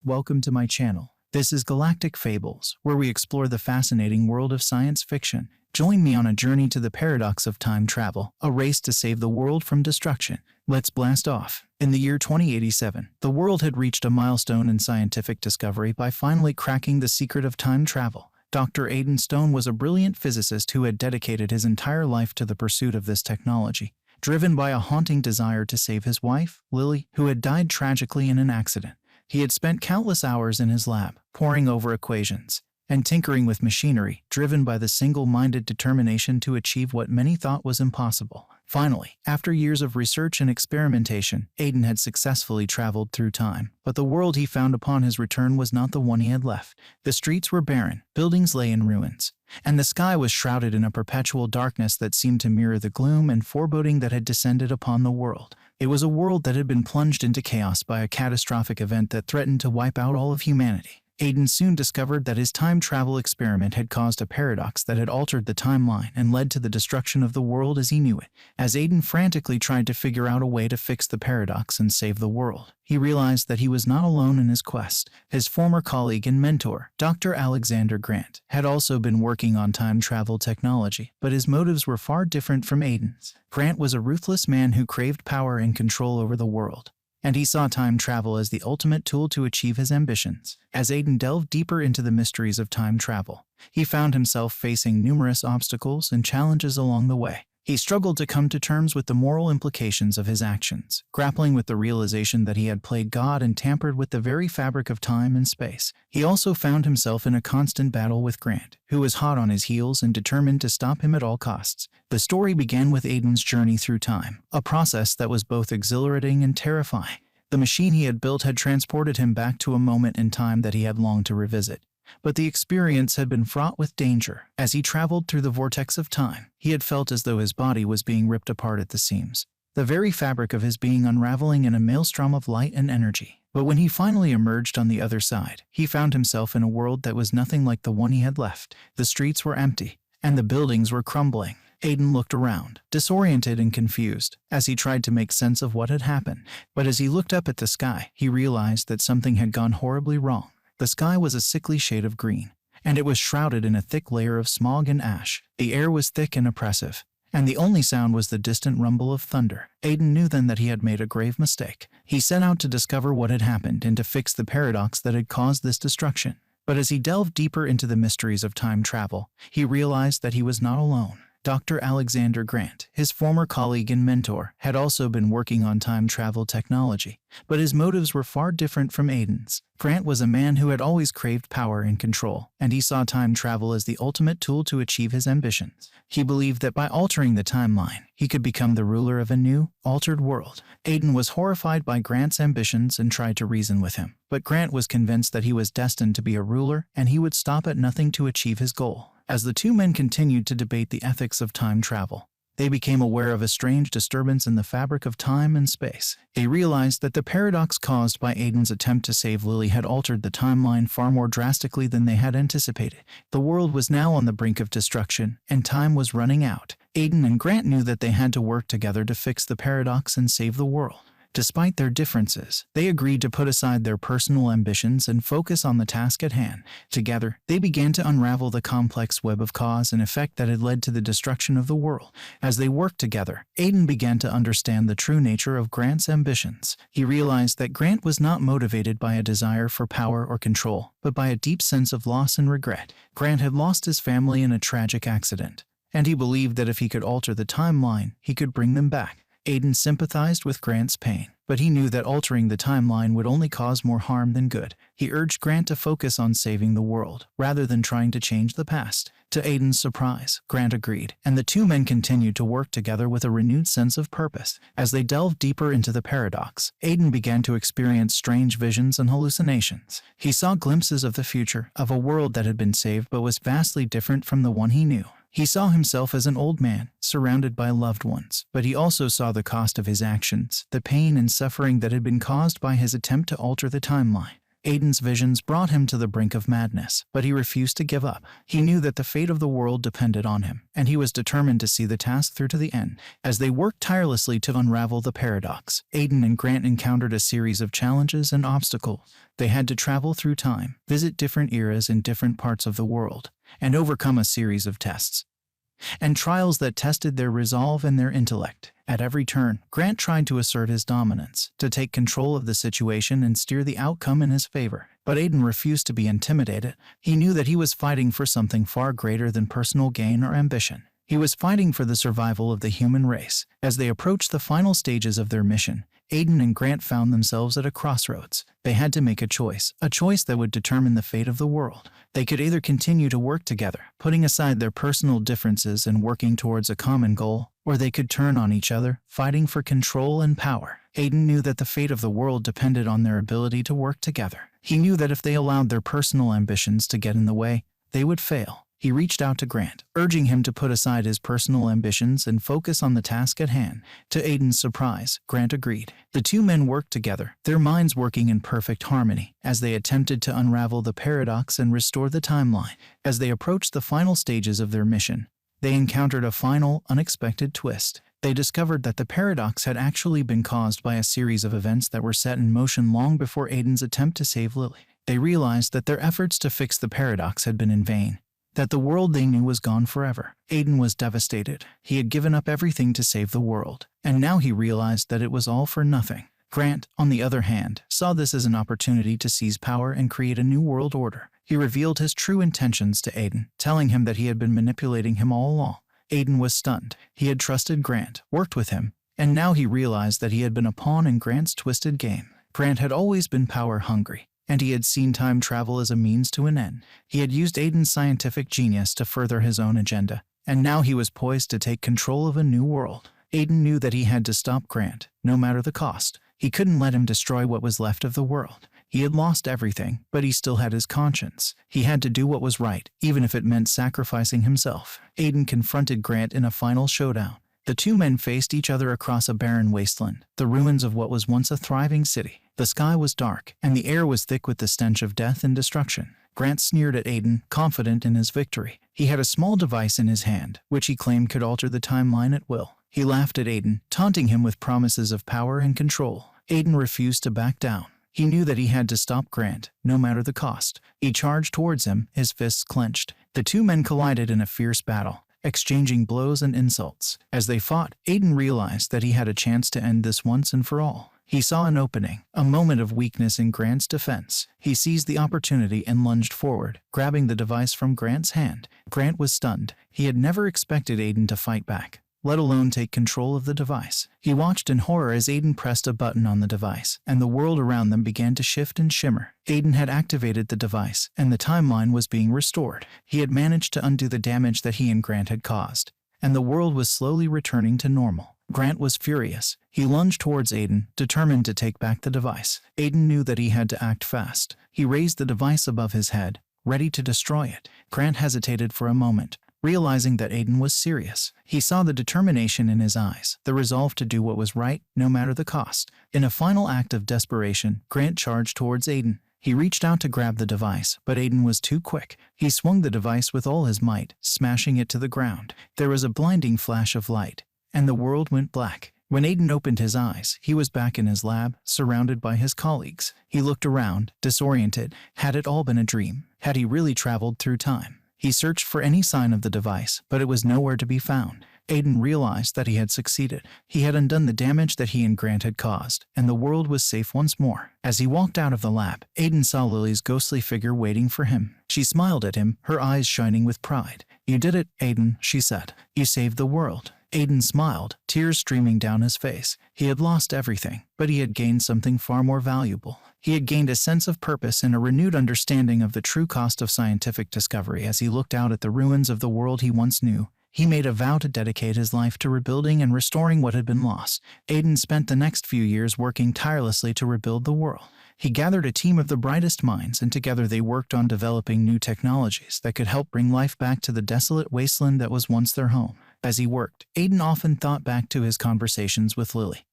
Welcome to my channel. This is Galactic Fables, where we explore the fascinating world of science fiction. Join me on a journey to the paradox of time travel, a race to save the world from destruction. Let's blast off. In the year 2087, the world had reached a milestone in scientific discovery by finally cracking the secret of time travel. Dr. Aiden Stone was a brilliant physicist who had dedicated his entire life to the pursuit of this technology, driven by a haunting desire to save his wife, Lily, who had died tragically in an accident. He had spent countless hours in his lab, poring over equations and tinkering with machinery, driven by the single-minded determination to achieve what many thought was impossible. Finally, after years of research and experimentation, Aiden had successfully traveled through time. But the world he found upon his return was not the one he had left. The streets were barren, buildings lay in ruins, and the sky was shrouded in a perpetual darkness that seemed to mirror the gloom and foreboding that had descended upon the world. It was a world that had been plunged into chaos by a catastrophic event that threatened to wipe out all of humanity. Aiden soon discovered that his time travel experiment had caused a paradox that had altered the timeline and led to the destruction of the world as he knew it. As Aiden frantically tried to figure out a way to fix the paradox and save the world, he realized that he was not alone in his quest. His former colleague and mentor, Dr. Alexander Grant, had also been working on time travel technology, but his motives were far different from Aiden's. Grant was a ruthless man who craved power and control over the world, and he saw time travel as the ultimate tool to achieve his ambitions. As Aiden delved deeper into the mysteries of time travel, he found himself facing numerous obstacles and challenges along the way. He struggled to come to terms with the moral implications of his actions, grappling with the realization that he had played God and tampered with the very fabric of time and space. He also found himself in a constant battle with Grant, who was hot on his heels and determined to stop him at all costs. The story began with Aiden's journey through time, a process that was both exhilarating and terrifying. The machine he had built had transported him back to a moment in time that he had longed to revisit. But the experience had been fraught with danger. As he traveled through the vortex of time, he had felt as though his body was being ripped apart at the seams, the very fabric of his being unraveling in a maelstrom of light and energy. But when he finally emerged on the other side, he found himself in a world that was nothing like the one he had left. The streets were empty, and the buildings were crumbling. Aiden looked around, disoriented and confused, as he tried to make sense of what had happened. But as he looked up at the sky, he realized that something had gone horribly wrong. The sky was a sickly shade of green, and it was shrouded in a thick layer of smog and ash. The air was thick and oppressive, and the only sound was the distant rumble of thunder. Aiden knew then that he had made a grave mistake. He set out to discover what had happened and to fix the paradox that had caused this destruction. But as he delved deeper into the mysteries of time travel, he realized that he was not alone. Dr. Alexander Grant, his former colleague and mentor, had also been working on time travel technology, but his motives were far different from Aiden's. Grant was a man who had always craved power and control, and he saw time travel as the ultimate tool to achieve his ambitions. He believed that by altering the timeline, he could become the ruler of a new, altered world. Aiden was horrified by Grant's ambitions and tried to reason with him, but Grant was convinced that he was destined to be a ruler and he would stop at nothing to achieve his goal. As the two men continued to debate the ethics of time travel, they became aware of a strange disturbance in the fabric of time and space. They realized that the paradox caused by Aiden's attempt to save Lily had altered the timeline far more drastically than they had anticipated. The world was now on the brink of destruction, and time was running out. Aiden and Grant knew that they had to work together to fix the paradox and save the world. Despite their differences, they agreed to put aside their personal ambitions and focus on the task at hand. Together, they began to unravel the complex web of cause and effect that had led to the destruction of the world. As they worked together, Aiden began to understand the true nature of Grant's ambitions. He realized that Grant was not motivated by a desire for power or control, but by a deep sense of loss and regret. Grant had lost his family in a tragic accident, and he believed that if he could alter the timeline, he could bring them back. Aiden sympathized with Grant's pain, but he knew that altering the timeline would only cause more harm than good. He urged Grant to focus on saving the world, rather than trying to change the past. To Aiden's surprise, Grant agreed, and the two men continued to work together with a renewed sense of purpose. As they delved deeper into the paradox, Aiden began to experience strange visions and hallucinations. He saw glimpses of the future, of a world that had been saved but was vastly different from the one he knew. He saw himself as an old man, surrounded by loved ones, but he also saw the cost of his actions, the pain and suffering that had been caused by his attempt to alter the timeline. Aiden's visions brought him to the brink of madness, but he refused to give up. He knew that the fate of the world depended on him, and he was determined to see the task through to the end. As they worked tirelessly to unravel the paradox, Aiden and Grant encountered a series of challenges and obstacles. They had to travel through time, visit different eras in different parts of the world, and overcome a series of tests and trials that tested their resolve and their intellect. At every turn, Grant tried to assert his dominance, to take control of the situation and steer the outcome in his favor. But Aiden refused to be intimidated. He knew that he was fighting for something far greater than personal gain or ambition. He was fighting for the survival of the human race. As they approached the final stages of their mission, Aiden and Grant found themselves at a crossroads. They had to make a choice that would determine the fate of the world. They could either continue to work together, putting aside their personal differences and working towards a common goal, or they could turn on each other, fighting for control and power. Aiden knew that the fate of the world depended on their ability to work together. He knew that if they allowed their personal ambitions to get in the way, they would fail. He reached out to Grant, urging him to put aside his personal ambitions and focus on the task at hand. To Aiden's surprise, Grant agreed. The two men worked together, their minds working in perfect harmony, as they attempted to unravel the paradox and restore the timeline. As they approached the final stages of their mission, they encountered a final, unexpected twist. They discovered that the paradox had actually been caused by a series of events that were set in motion long before Aiden's attempt to save Lily. They realized that their efforts to fix the paradox had been in vain, that the world they knew was gone forever. Aiden was devastated. He had given up everything to save the world, and now he realized that it was all for nothing. Grant, on the other hand, saw this as an opportunity to seize power and create a new world order. He revealed his true intentions to Aiden, telling him that he had been manipulating him all along. Aiden was stunned. He had trusted Grant, worked with him, and now he realized that he had been a pawn in Grant's twisted game. Grant had always been power-hungry, and he had seen time travel as a means to an end. He had used Aiden's scientific genius to further his own agenda, and now he was poised to take control of a new world. Aiden knew that he had to stop Grant, no matter the cost. He couldn't let him destroy what was left of the world. He had lost everything, but he still had his conscience. He had to do what was right, even if it meant sacrificing himself. Aiden confronted Grant in a final showdown. The two men faced each other across a barren wasteland, the ruins of what was once a thriving city. The sky was dark, and the air was thick with the stench of death and destruction. Grant sneered at Aiden, confident in his victory. He had a small device in his hand, which he claimed could alter the timeline at will. He laughed at Aiden, taunting him with promises of power and control. Aiden refused to back down. He knew that he had to stop Grant, no matter the cost. He charged towards him, his fists clenched. The two men collided in a fierce battle, exchanging blows and insults. As they fought, Aiden realized that he had a chance to end this once and for all. He saw an opening, a moment of weakness in Grant's defense. He seized the opportunity and lunged forward, grabbing the device from Grant's hand. Grant was stunned. He had never expected Aiden to fight back, let alone take control of the device. He watched in horror as Aiden pressed a button on the device, and the world around them began to shift and shimmer. Aiden had activated the device, and the timeline was being restored. He had managed to undo the damage that he and Grant had caused, and the world was slowly returning to normal. Grant was furious. He lunged towards Aiden, determined to take back the device. Aiden knew that he had to act fast. He raised the device above his head, ready to destroy it. Grant hesitated for a moment, realizing that Aiden was serious. He saw the determination in his eyes, the resolve to do what was right, no matter the cost. In a final act of desperation, Grant charged towards Aiden. He reached out to grab the device, but Aiden was too quick. He swung the device with all his might, smashing it to the ground. There was a blinding flash of light, and the world went black. When Aiden opened his eyes, he was back in his lab, surrounded by his colleagues. He looked around, disoriented. Had it all been a dream? Had he really traveled through time? He searched for any sign of the device, but it was nowhere to be found. Aiden realized that he had succeeded. He had undone the damage that he and Grant had caused, and the world was safe once more. As he walked out of the lab, Aiden saw Lily's ghostly figure waiting for him. She smiled at him, her eyes shining with pride. "You did it, Aiden," she said. "You saved the world." Aiden smiled, tears streaming down his face. He had lost everything, but he had gained something far more valuable. He had gained a sense of purpose and a renewed understanding of the true cost of scientific discovery. As he looked out at the ruins of the world he once knew, he made a vow to dedicate his life to rebuilding and restoring what had been lost. Aiden spent the next few years working tirelessly to rebuild the world. He gathered a team of the brightest minds, and together they worked on developing new technologies that could help bring life back to the desolate wasteland that was once their home. As he worked, Aiden often thought back to his conversations with Lily.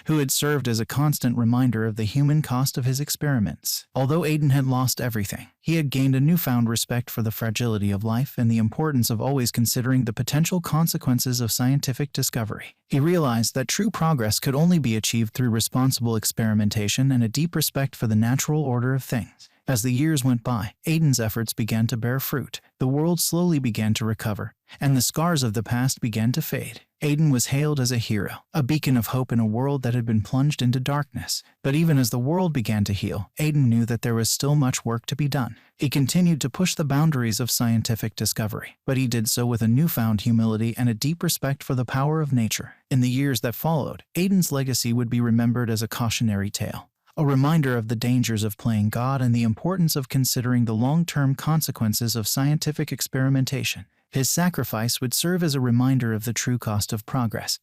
who had served as a constant reminder of the human cost of his experiments. Although Aiden had lost everything, he had gained a newfound respect for the fragility of life and the importance of always considering the potential consequences of scientific discovery. He realized that true progress could only be achieved through responsible experimentation and a deep respect for the natural order of things. As the years went by, Aiden's efforts began to bear fruit. The world slowly began to recover, and the scars of the past began to fade. Aiden was hailed as a hero, a beacon of hope in a world that had been plunged into darkness. But even as the world began to heal, Aiden knew that there was still much work to be done. He continued to push the boundaries of scientific discovery, but he did so with a newfound humility and a deep respect for the power of nature. In the years that followed, Aiden's legacy would be remembered as a cautionary tale, a reminder of the dangers of playing God and the importance of considering the long-term consequences of scientific experimentation. His sacrifice would serve as a reminder of the true cost of progress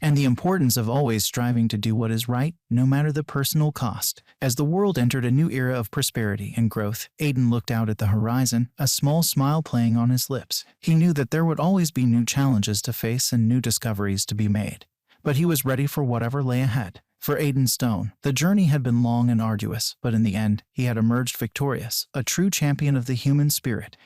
and the importance of always striving to do what is right, no matter the personal cost. As the world entered a new era of prosperity and growth, Aiden looked out at the horizon, a small smile playing on his lips. He knew that there would always be new challenges to face and new discoveries to be made, but he was ready for whatever lay ahead. For Aiden Stone, the journey had been long and arduous, but in the end, he had emerged victorious, a true champion of the human spirit.